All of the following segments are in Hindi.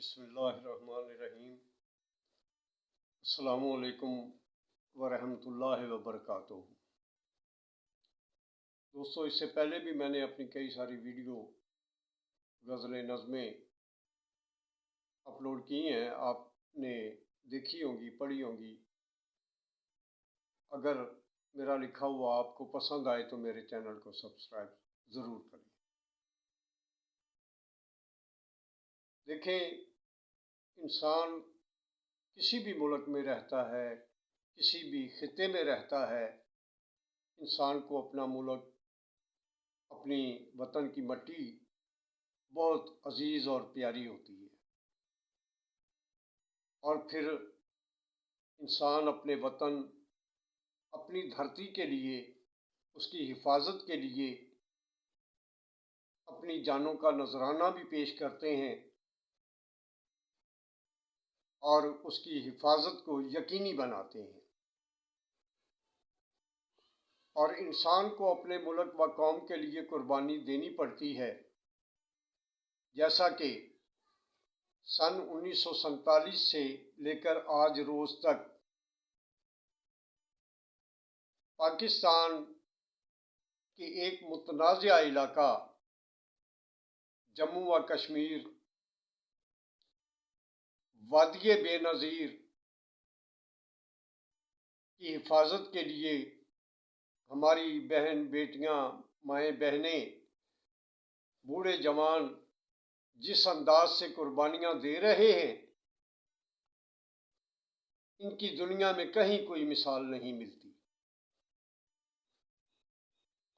बिस्मिल्लाहिर्रहमानिर्रहीम। अस्सलामुअलैकुम वरहमतुल्लाहि वबरकातुहू। दोस्तों, इससे पहले भी मैंने अपनी कई सारी वीडियो गज़लें नज़में अपलोड की हैं, आपने देखी होंगी, पढ़ी होंगी। अगर मेरा लिखा हुआ आपको पसंद आए तो मेरे चैनल को सब्सक्राइब ज़रूर करें। देखें, इंसान किसी भी मुल्क में रहता है, किसी भी खित्ते में रहता है, इंसान को अपना मुल्क, अपनी वतन की मट्टी बहुत अजीज़ और प्यारी होती है। और फिर इंसान अपने वतन, अपनी धरती के लिए, उसकी हिफाजत के लिए अपनी जानों का नजराना भी पेश करते हैं और उसकी हिफाजत को यकीनी बनाते हैं। और इंसान को अपने मुल्क व कौम के लिए कुर्बानी देनी पड़ती है, जैसा कि सन 1947 से लेकर आज रोज़ तक पाकिस्तान के एक मुतनाज़ा इलाका जम्मू व कश्मीर, वादिये बेनज़ीर की हिफाजत के लिए हमारी बहन बेटियां, माएँ बहनें, बूढ़े जवान जिस अंदाज से कुर्बानियाँ दे रहे हैं, इनकी दुनिया में कहीं कोई मिसाल नहीं मिलती।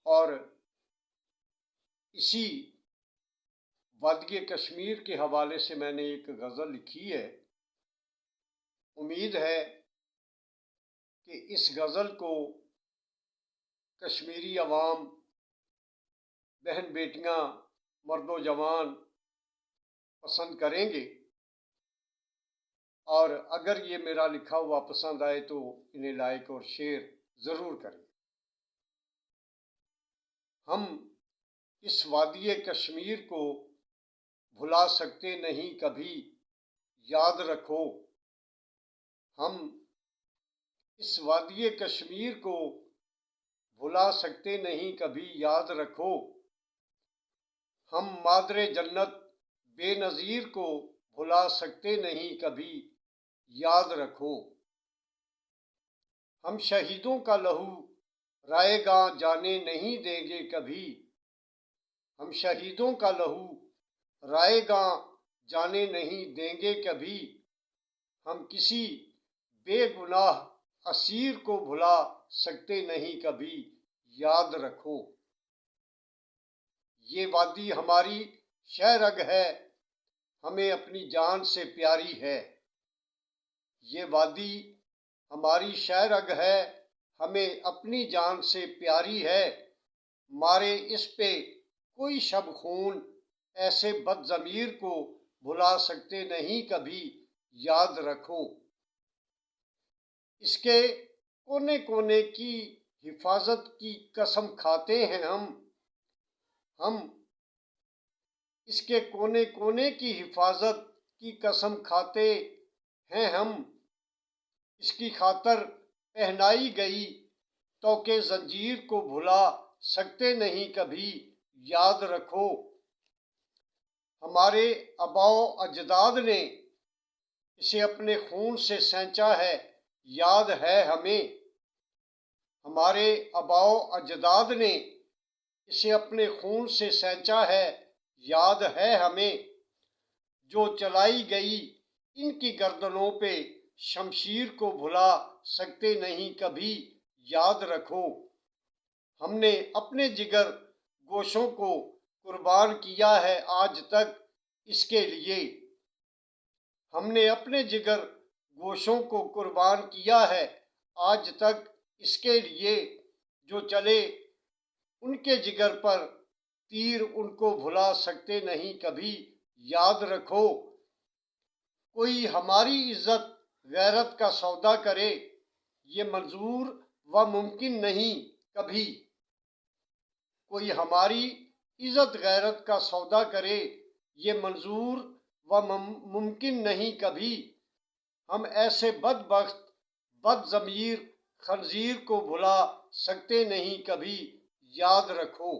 और इसी वादिये कश्मीर के हवाले से मैंने एक गज़ल लिखी है। उम्मीद है कि इस गज़ल को कश्मीरी अवाम, बहन बेटियां, मर्दो जवान पसंद करेंगे। और अगर ये मेरा लिखा हुआ पसंद आए तो इन्हें लाइक और शेयर ज़रूर करें। हम इस वादिये कश्मीर को भुला सकते नहीं कभी, याद रखो। हम इस वादिये कश्मीर को भुला सकते नहीं कभी, याद रखो। हम मादरे जन्नत बेनज़ीर को भुला सकते नहीं कभी, याद रखो। हम शहीदों का लहू रायगां जाने नहीं देंगे कभी। हम शहीदों का लहू रायगां जाने नहीं देंगे कभी। हम किसी बेगुनाह असीर को भुला सकते नहीं कभी, याद रखो। ये वादी हमारी शहरग है, हमें अपनी जान से प्यारी है। ये वादी हमारी शहरग है, हमें अपनी जान से प्यारी है। मारे इस पे कोई शब खून, ऐसे बदज़मीर को भुला सकते नहीं कभी, याद रखो। इसके कोने कोने की हिफाजत की कसम खाते हैं हम इसके कोने कोने की हिफाजत की कसम खाते हैं हम। इसकी खातर पहनाई गई तोके जंजीर को भुला सकते नहीं कभी, याद रखो। हमारे आबाओ अजदाद ने इसे अपने खून से सेंचा है, याद है हमें। हमारे आबाओ अजदाद ने इसे अपने खून से सेंचा है, याद है हमें। जो चलाई गई इनकी गर्दनों पे शमशीर को भुला सकते नहीं कभी, याद रखो। हमने अपने जिगर गोशों को कुर्बान किया है आज तक इसके लिए। हमने अपने जिगर गोशों को कुर्बान किया है आज तक इसके लिए। जो चले उनके जिगर पर तीर, उनको भुला सकते नहीं कभी, याद रखो। कोई हमारी इज्जत गैरत का सौदा करे, ये मंजूर व मुमकिन नहीं कभी। कोई हमारी इज्जत गैरत का सौदा करे, ये मंजूर वह मुमकिन नहीं कभी। हम ऐसे बदबख्त बदज़मीर खंज़ीर को भुला सकते नहीं कभी। याद रखो।